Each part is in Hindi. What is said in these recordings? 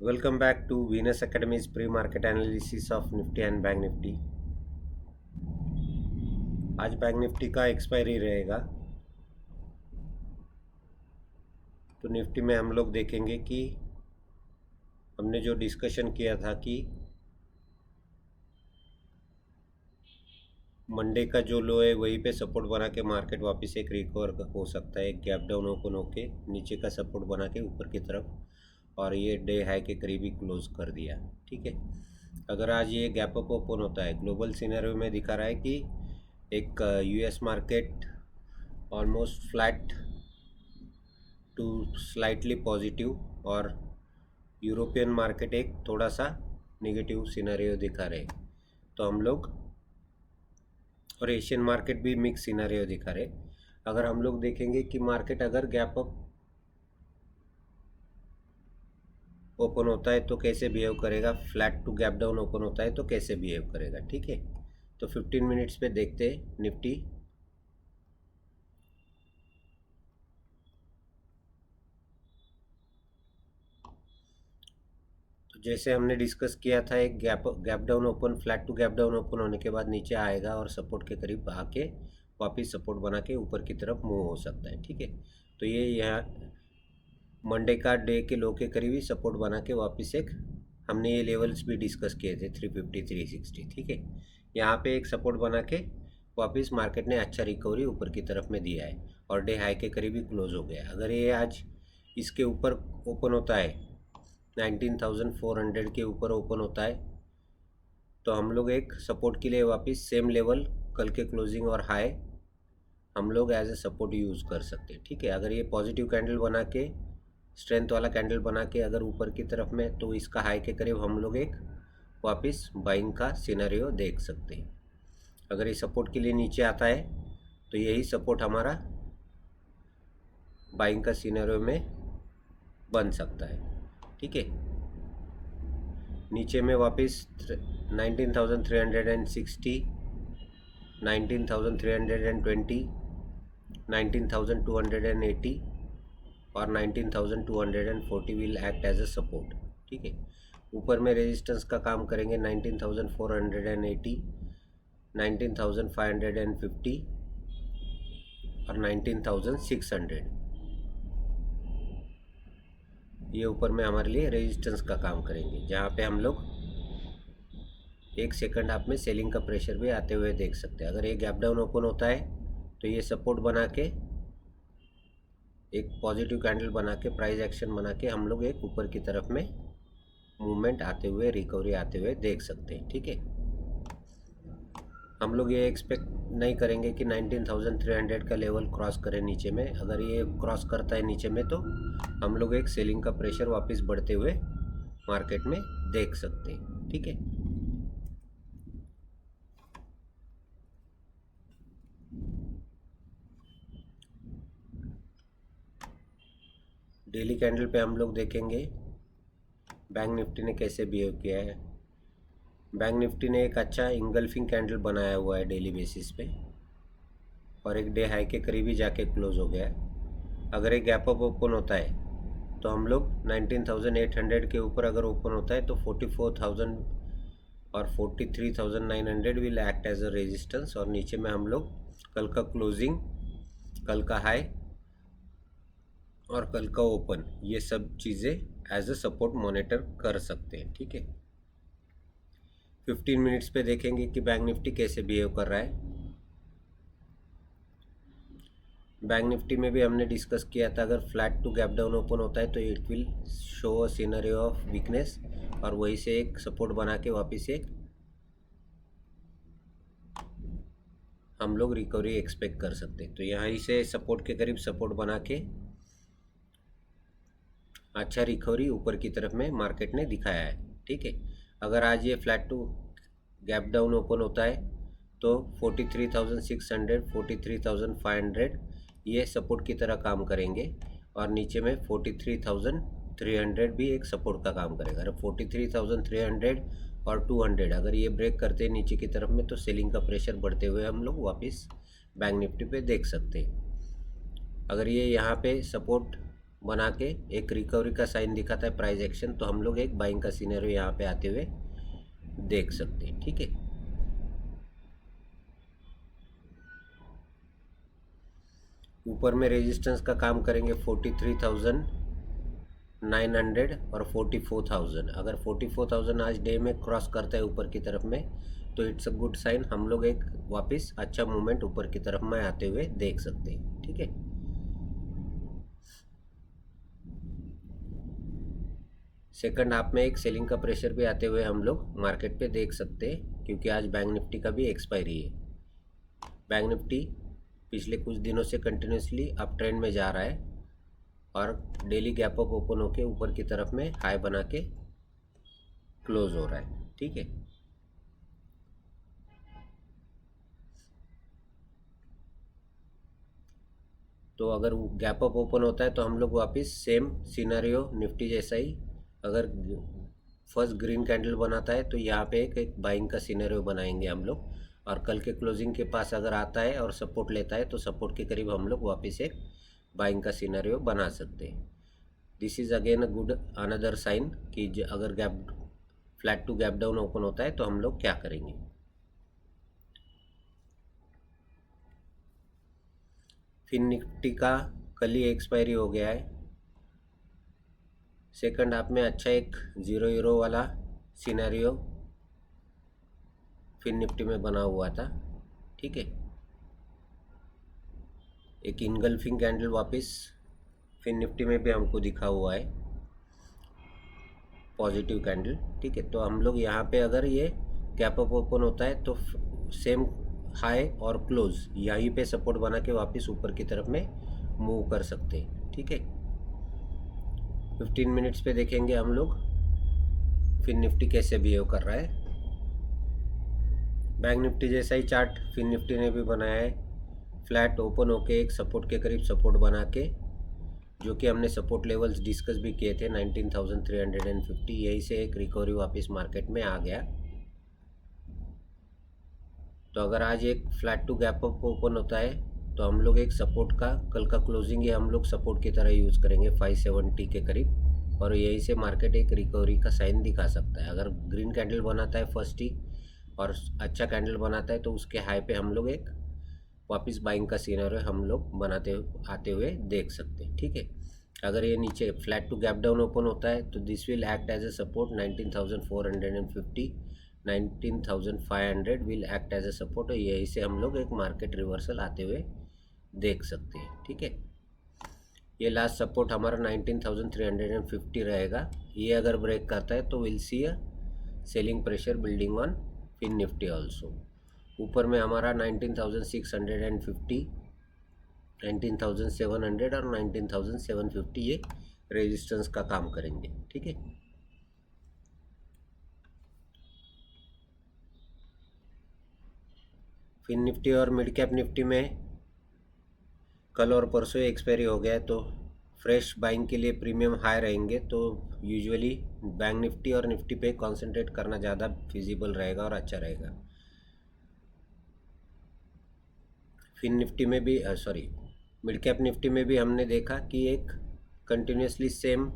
Welcome back to Venus Academy's pre-market analysis of Nifty and Bank Nifty। आज बैंक निफ्टी का एक्सपायरी रहेगा, तो निफ्टी में हम लोग देखेंगे कि हमने जो डिस्कशन किया था कि मंडे का जो लो है वहीं पे सपोर्ट बना के मार्केट वापस एक रिकवर हो सकता है, एक गैप डाउन ओपन होके नीचे का सपोर्ट बना के ऊपर की तरफ, और ये डे हाई के करीब ही क्लोज कर दिया। ठीक है, अगर आज ये गैप अप ओपन होता है, ग्लोबल सिनेरियो में दिखा रहा है कि एक US market almost flat to slightly positive और यूरोपियन मार्केट एक थोड़ा सा नेगेटिव सिनेरियो दिखा रहे, तो हम लोग और एशियन मार्केट भी मिक्स सिनेरियो दिखा रहे। अगर हम लोग देखेंगे कि मार्केट अगर गैप अप ओपन होता है तो कैसे बिहेव करेगा, flat to gap down open होता है तो कैसे बिहेव करेगा। ठीक है, तो 15 मिनट्स पे देखते हैं निफ्टी। तो जैसे हमने डिस्कस किया था, एक gap down open, flat to gap down open होने के बाद नीचे आएगा और सपोर्ट के करीब आके वापस सपोर्ट बना के ऊपर की तरफ मूव हो सकता है। ठीक है, तो ये यहाँ मंडे का डे के लो के करीब ही सपोर्ट बना के वापस एक, हमने ये लेवल्स भी डिस्कस किए थे 350 360। ठीक है, यहाँ पे एक सपोर्ट बना के वापस मार्केट ने अच्छा रिकवरी ऊपर की तरफ में दिया है और डे हाई के करीब ही क्लोज हो गया। अगर ये आज इसके ऊपर ओपन होता है, 19,400 के ऊपर ओपन होता है, तो हम लोग एक सपोर्ट के लिए वापस सेम लेवल कल के क्लोजिंग और हाई हम लोग एज ए सपोर्ट यूज़ कर सकते हैं। ठीक है, अगर ये पॉजिटिव कैंडल बना के, स्ट्रेंथ वाला कैंडल बना के अगर ऊपर की तरफ में, तो इसका हाई के करीब हम लोग एक वापस बाइंग का सिनेरियो देख सकते हैं। अगर ये सपोर्ट के लिए नीचे आता है तो यही सपोर्ट हमारा बाइंग का सिनेरियो में बन सकता है। ठीक है, नीचे में वापस 19,360, 19,320, 19,280 और 19,240 will act as a support. ठीक है, ऊपर में रेजिस्टेंस का काम करेंगे 19,480, 19,550 और 19,600। ये ऊपर में हमारे लिए रेजिस्टेंस का काम करेंगे, जहाँ पे हम लोग एक सेकंड हाफ में सेलिंग का प्रेशर भी आते हुए देख सकते हैं। अगर ये गैप डाउन ओपन होता है तो ये सपोर्ट बना के एक पॉजिटिव कैंडल बना के, प्राइस एक्शन बना के हम लोग एक ऊपर की तरफ में मूवमेंट आते हुए, रिकवरी आते हुए देख सकते हैं। ठीक है, हम लोग ये एक्सपेक्ट नहीं करेंगे कि 19,300 का लेवल क्रॉस करे नीचे में। अगर ये क्रॉस करता है नीचे में तो हम लोग एक सेलिंग का प्रेशर वापस बढ़ते हुए मार्केट में देख सकते हैं। ठीक है, डेली कैंडल पे हम लोग देखेंगे बैंक निफ्टी ने कैसे बिहेव किया है। बैंक निफ्टी ने एक अच्छा इंगल्फिंग कैंडल बनाया हुआ है डेली बेसिस पे, और एक डे हाई के करीब ही जाके क्लोज हो गया है। अगर एक गैप अप ओपन होता है तो हम लोग 19,800 के ऊपर अगर ओपन होता है तो 44,000 और 43,900 will act as a resistance, और नीचे में हम लोग कल का क्लोजिंग, कल का हाई और कल का ओपन, ये सब चीज़ें एज अ सपोर्ट मॉनिटर कर सकते हैं। ठीक है, 15 मिनट्स पे देखेंगे कि बैंक निफ्टी कैसे बिहेव कर रहा है। बैंक निफ्टी में भी हमने डिस्कस किया था, अगर flat to gap down open होता है तो it will show a scenario of weakness, और वहीं से एक सपोर्ट बना के वापस एक हम लोग रिकवरी एक्सपेक्ट कर सकते हैं। तो यहाँ से सपोर्ट के करीब सपोर्ट बना के अच्छा रिकवरी ऊपर की तरफ में मार्केट ने दिखाया है। ठीक है, अगर आज ये flat to gap down open होता है तो 43,600, 43,500 ये सपोर्ट की तरह काम करेंगे, और नीचे में 43,300 भी एक सपोर्ट का काम करेगा। अगर 43,300 और 200 अगर ये ब्रेक करते हैं नीचे की तरफ में, तो सेलिंग का प्रेशर बढ़ते हुए हम लोग वापस बैंक निफ्टी पे देख सकते हैं। अगर ये यहाँ पे सपोर्ट बना के एक रिकवरी का साइन दिखाता है प्राइस एक्शन, तो हम लोग एक बाइंग का सिनेरियो यहाँ पे आते हुए देख सकते हैं। ठीक है, ऊपर में रेजिस्टेंस का काम करेंगे 43,900 और 44,000। अगर 44,000 आज डे में क्रॉस करता है ऊपर की तरफ में, तो इट्स अ गुड साइन, हम लोग एक वापस अच्छा मूवमेंट ऊपर की तरफ में आते हुए देख सकते हैं। ठीक है, सेकंड हाफ में एक सेलिंग का प्रेशर भी आते हुए हम लोग मार्केट पे देख सकते हैं, क्योंकि आज बैंक निफ्टी का भी एक्सपायरी है। बैंक निफ्टी पिछले कुछ दिनों से कंटिन्यूसली अप ट्रेंड में जा रहा है और डेली गैप अप ओपन होके ऊपर की तरफ में हाई बना के क्लोज हो रहा है। ठीक है, तो अगर गैप अप ओपन होता है तो हम लोग वापस सेम सिनेरियो निफ्टी जैसा ही, अगर फर्स्ट ग्रीन कैंडल बनाता है तो यहाँ पे एक बाइंग का सिनेरियो बनाएंगे हम लोग, और कल के क्लोजिंग के पास अगर आता है और सपोर्ट लेता है तो सपोर्ट के करीब हम लोग वापस एक बाइंग का सिनेरियो बना सकते हैं। This is again a good another sign कि अगर gap flat to gap down open होता है तो हम लोग क्या करेंगे। फिर निफ्टी का कल ही एक्सपायरी हो गया है। सेकंड हाफ में अच्छा एक 0 यूरो वाला सिनेरियो फिर निफ्टी में बना हुआ था। ठीक है, एक इनगल्फिंग कैंडल वापस फिर निफ्टी में भी हमको दिखा हुआ है, पॉजिटिव कैंडल। ठीक है, तो हम लोग यहाँ पे अगर ये गैप अप ओपन होता है तो सेम हाई और क्लोज यहीं पे सपोर्ट बना के वापस ऊपर की तरफ में मूव कर सकते हैं। ठीक है, 15 मिनट्स पे देखेंगे हम लोग फिर निफ्टी कैसे बिहेव कर रहा है। बैंक निफ्टी जैसा ही चार्ट फिर निफ्टी ने भी बनाया है, फ्लैट ओपन होके एक सपोर्ट के करीब सपोर्ट बना के, जो कि हमने सपोर्ट लेवल्स डिस्कस भी किए थे 19,350, यहीं से एक रिकवरी वापस मार्केट में आ गया। तो अगर आज एक flat to gap up open होता है तो हम लोग एक सपोर्ट का कल का क्लोजिंग ये हम लोग सपोर्ट की तरह यूज़ करेंगे 570 के करीब, और यहीं से मार्केट एक रिकवरी का साइन दिखा सकता है। अगर ग्रीन कैंडल बनाता है फर्स्ट ही और अच्छा कैंडल बनाता है तो उसके हाई पे हम लोग एक वापस बाइंग का सिनेरियो हम लोग बनाते आते हुए देख सकते हैं। ठीक है, अगर ये नीचे flat to gap down open होता है तो this will act as a support 19,450, 19,500 will act as a support, और यहीं से हम लोग एक मार्केट रिवर्सल आते हुए देख सकते हैं। ठीक है, ये लास्ट सपोर्ट हमारा 19,350 रहेगा, ये अगर ब्रेक करता है तो will see a selling pressure building on fin Nifty also. ऊपर में हमारा 19,650, 19,700 और 19,750 ये रेजिस्टेंस का काम करेंगे। ठीक है, फिर निफ्टी और मिड कैप निफ्टी में कल और परसों एक्सपायरी हो गया है, तो फ्रेश बाइंग के लिए प्रीमियम हाई रहेंगे, तो यूजुअली बैंक निफ्टी और निफ्टी पे कंसंट्रेट करना ज़्यादा फिजिबल रहेगा और अच्छा रहेगा। फिर निफ्टी में भी मिड कैप निफ्टी में भी हमने देखा कि एक कंटिन्यूसली सेम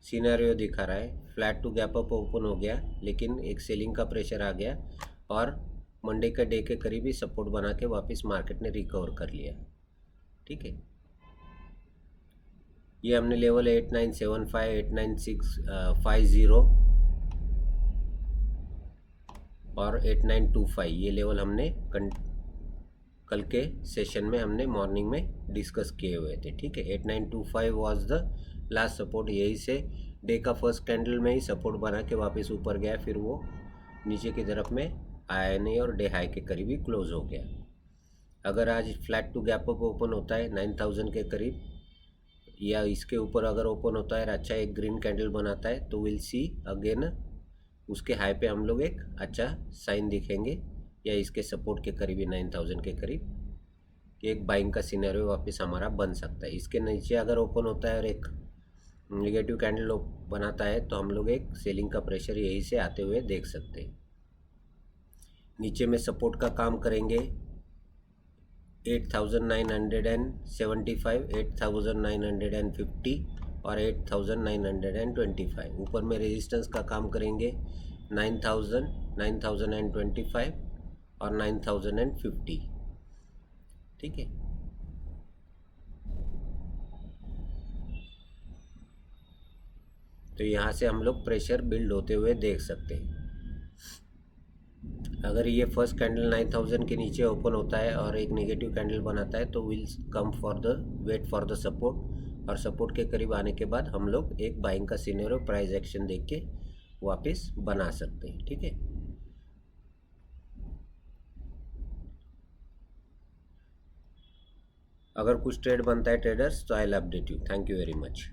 सिनेरियो दिखा रहा है, flat to gap up open हो गया लेकिन एक सेलिंग का प्रेशर आ गया और मंडे का डे के करीब ही सपोर्ट बना के वापस मार्केट ने रिकवर कर लिया। ठीक है, ये हमने लेवल 8975, 89650 और 8925 ये लेवल हमने कल के सेशन में हमने मॉर्निंग में डिस्कस किए हुए थे। ठीक है, 8925 वाज द लास्ट सपोर्ट, यही से डे का फर्स्ट कैंडल में ही सपोर्ट बना के वापस ऊपर गया, फिर वो नीचे की तरफ में आया नहीं और डे हाई के करीब ही क्लोज हो गया। अगर आज flat to gap up open होता है 9,000 के करीब या इसके ऊपर अगर ओपन होता है अच्छा एक ग्रीन कैंडल बनाता है तो विल सी अगेन उसके हाई पे हम लोग एक अच्छा साइन दिखेंगे, या इसके सपोर्ट के करीब ही 9,000 के करीब एक बाइंग का सिनेरियो वापस हमारा बन सकता है। इसके नीचे अगर ओपन होता है और एक नेगेटिव कैंडल बनाता है तो हम लोग एक सेलिंग का प्रेशर यहीं से आते हुए देख सकते हैं। नीचे में सपोर्ट का काम करेंगे 8,975, 8,950 और 8,925। ऊपर में रेजिस्टेंस का काम करेंगे 9,000, 9,025 और 9,050। ठीक है, तो यहाँ से हम लोग प्रेशर बिल्ड होते हुए देख सकते हैं। अगर ये फर्स्ट कैंडल 9,000 के नीचे ओपन होता है और एक नेगेटिव कैंडल बनाता है तो will come for the wait for the support, और सपोर्ट के करीब आने के बाद हम लोग एक बाइंग का सिनेरियो प्राइस एक्शन देख के वापस बना सकते हैं। ठीक है, अगर कुछ ट्रेड बनता है ट्रेडर्स तो I will update you. Thank you very much.